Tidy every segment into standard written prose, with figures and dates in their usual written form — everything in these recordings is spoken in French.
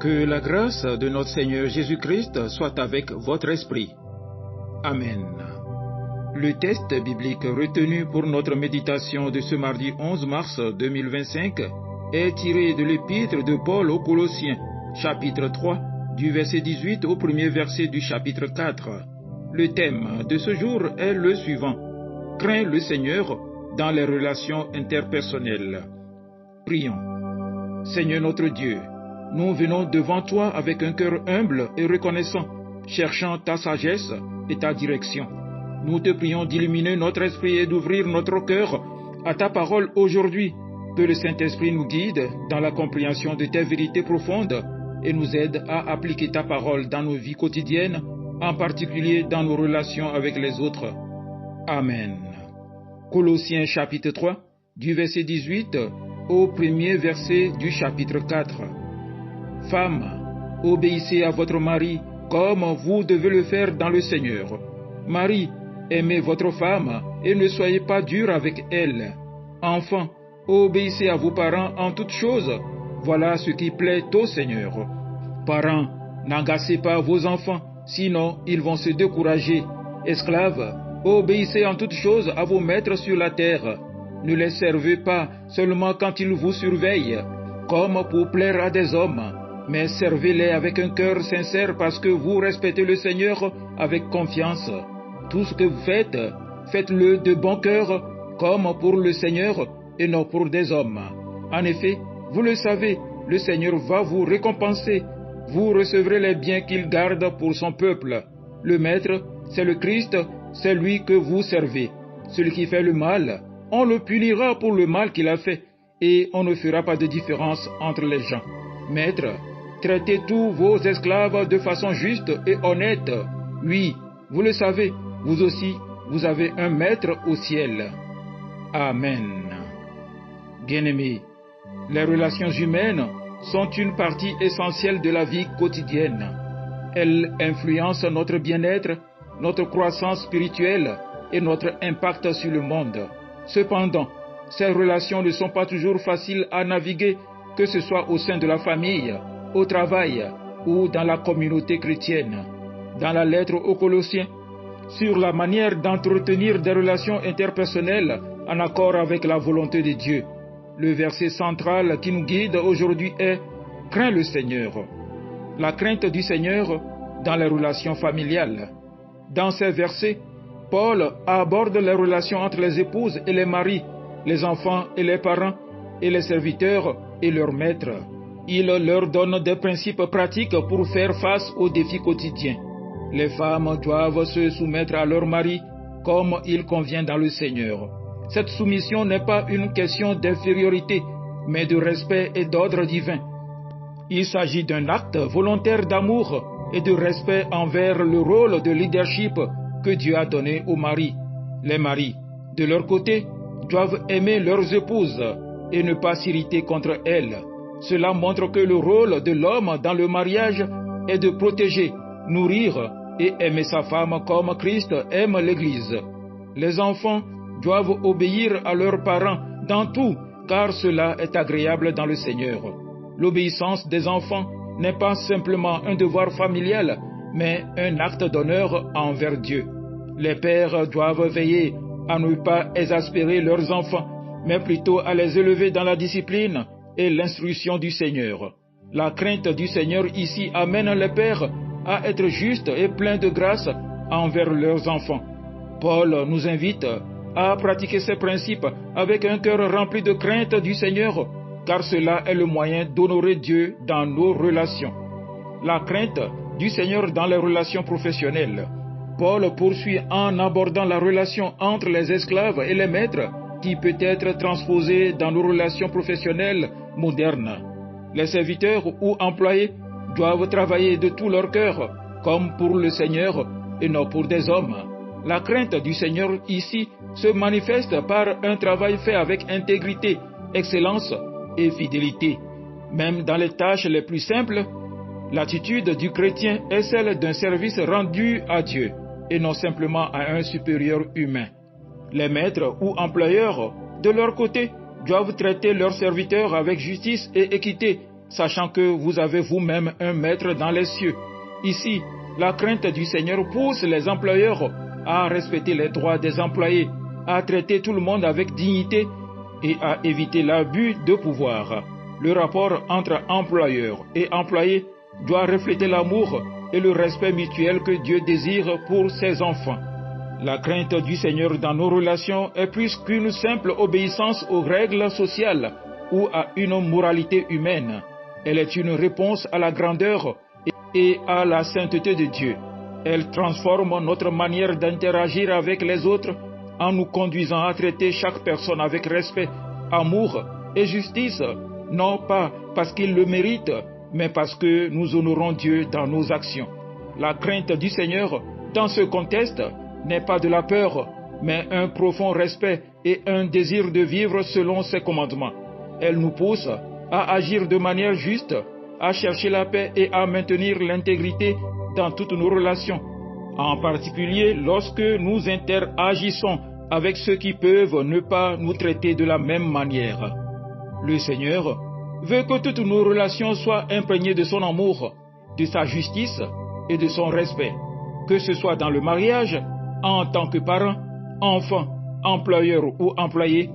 Que la grâce de notre Seigneur Jésus-Christ soit avec votre esprit. Amen. Le texte biblique retenu pour notre méditation de ce mardi 11 mars 2025 est tiré de l'épître de Paul aux Colossiens, chapitre 3, du verset 18 au premier verset du chapitre 4. Le thème de ce jour est le suivant: Crains le Seigneur dans les relations interpersonnelles. Prions. Seigneur notre Dieu, nous venons devant toi avec un cœur humble et reconnaissant, cherchant ta sagesse et ta direction. Nous te prions d'illuminer notre esprit et d'ouvrir notre cœur à ta parole aujourd'hui. Que le Saint-Esprit nous guide dans la compréhension de tes vérités profondes et nous aide à appliquer ta parole dans nos vies quotidiennes, en particulier dans nos relations avec les autres. Amen. Colossiens chapitre 3, du verset 18 au premier verset du chapitre 4. Femmes, obéissez à votre mari comme vous devez le faire dans le Seigneur. Mari, aimez votre femme et ne soyez pas durs avec elle. Enfants, obéissez à vos parents en toutes choses. Voilà ce qui plaît au Seigneur. Parents, n'agacez pas vos enfants, sinon ils vont se décourager. Esclaves, obéissez en toutes choses à vos maîtres sur la terre. Ne les servez pas seulement quand ils vous surveillent, comme pour plaire à des hommes, mais servez-les avec un cœur sincère parce que vous respectez le Seigneur avec confiance. Tout ce que vous faites, faites-le de bon cœur, comme pour le Seigneur et non pour des hommes. En effet, vous le savez, le Seigneur va vous récompenser. Vous recevrez les biens qu'il garde pour son peuple. Le Maître, c'est le Christ, c'est lui que vous servez. Celui qui fait le mal, on le punira pour le mal qu'il a fait, et on ne fera pas de différence entre les gens. Maître, traitez tous vos esclaves de façon juste et honnête. Oui, vous le savez, vous aussi, vous avez un maître au ciel. Amen. Bien-aimés, les relations humaines sont une partie essentielle de la vie quotidienne. Elles influencent notre bien-être, notre croissance spirituelle et notre impact sur le monde. Cependant, ces relations ne sont pas toujours faciles à naviguer, que ce soit au sein de la famille, au travail ou dans la communauté chrétienne. Dans la lettre aux Colossiens, sur la manière d'entretenir des relations interpersonnelles en accord avec la volonté de Dieu, le verset central qui nous guide aujourd'hui est « Crains le Seigneur ». La crainte du Seigneur dans les relations familiales. Dans ces versets, Paul aborde les relations entre les épouses et les maris, les enfants et les parents, et les serviteurs et leurs maîtres. Il leur donne des principes pratiques pour faire face aux défis quotidiens. Les femmes doivent se soumettre à leur mari comme il convient dans le Seigneur. Cette soumission n'est pas une question d'infériorité, mais de respect et d'ordre divin. Il s'agit d'un acte volontaire d'amour et de respect envers le rôle de leadership que Dieu a donné aux maris. Les maris, de leur côté, doivent aimer leurs épouses et ne pas s'irriter contre elles. Cela montre que le rôle de l'homme dans le mariage est de protéger, nourrir et aimer sa femme comme Christ aime l'Église. Les enfants doivent obéir à leurs parents dans tout, car cela est agréable dans le Seigneur. L'obéissance des enfants n'est pas simplement un devoir familial, mais un acte d'honneur envers Dieu. Les pères doivent veiller à ne pas exaspérer leurs enfants, mais plutôt à les élever dans la discipline et l'instruction du Seigneur. La crainte du Seigneur ici amène les pères à être justes et pleins de grâce envers leurs enfants. Paul nous invite à pratiquer ces principes avec un cœur rempli de crainte du Seigneur, car cela est le moyen d'honorer Dieu dans nos relations. La crainte du Seigneur dans les relations professionnelles. Paul poursuit en abordant la relation entre les esclaves et les maîtres, qui peut être transposée dans nos relations professionnelles modernes. Les serviteurs ou employés doivent travailler de tout leur cœur, comme pour le Seigneur et non pour des hommes. La crainte du Seigneur ici se manifeste par un travail fait avec intégrité, excellence et fidélité. Même dans les tâches les plus simples, l'attitude du chrétien est celle d'un service rendu à Dieu et non simplement à un supérieur humain. Les maîtres ou employeurs, de leur côté, doivent traiter leurs serviteurs avec justice et équité, sachant que vous avez vous-même un maître dans les cieux. Ici, la crainte du Seigneur pousse les employeurs à respecter les droits des employés, à traiter tout le monde avec dignité et à éviter l'abus de pouvoir. Le rapport entre employeur et employé doit refléter l'amour et le respect mutuel que Dieu désire pour ses enfants. La crainte du Seigneur dans nos relations est plus qu'une simple obéissance aux règles sociales ou à une moralité humaine. Elle est une réponse à la grandeur et à la sainteté de Dieu. Elle transforme notre manière d'interagir avec les autres en nous conduisant à traiter chaque personne avec respect, amour et justice, non pas parce qu'il le mérite, mais parce que nous honorons Dieu dans nos actions. La crainte du Seigneur, dans ce contexte, n'est pas de la peur, mais un profond respect et un désir de vivre selon ses commandements. Elle nous pousse à agir de manière juste, à chercher la paix et à maintenir l'intégrité dans toutes nos relations, en particulier lorsque nous interagissons avec ceux qui peuvent ne pas nous traiter de la même manière. Le Seigneur veut que toutes nos relations soient imprégnées de son amour, de sa justice et de son respect, que ce soit dans le mariage, en tant que parents, enfants, employeurs ou employés.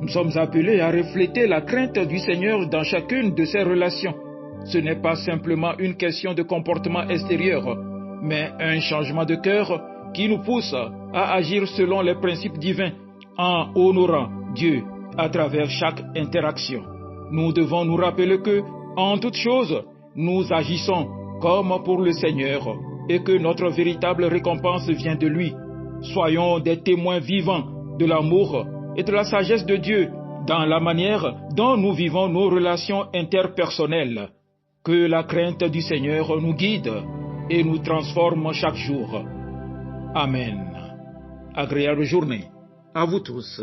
Nous sommes appelés à refléter la crainte du Seigneur dans chacune de ces relations. Ce n'est pas simplement une question de comportement extérieur, mais un changement de cœur qui nous pousse à agir selon les principes divins, en honorant Dieu à travers chaque interaction. Nous devons nous rappeler que, en toute chose, nous agissons comme pour le Seigneur et que notre véritable récompense vient de lui. Soyons des témoins vivants de l'amour et de la sagesse de Dieu dans la manière dont nous vivons nos relations interpersonnelles. Que la crainte du Seigneur nous guide et nous transforme chaque jour. Amen. Agréable journée à vous tous.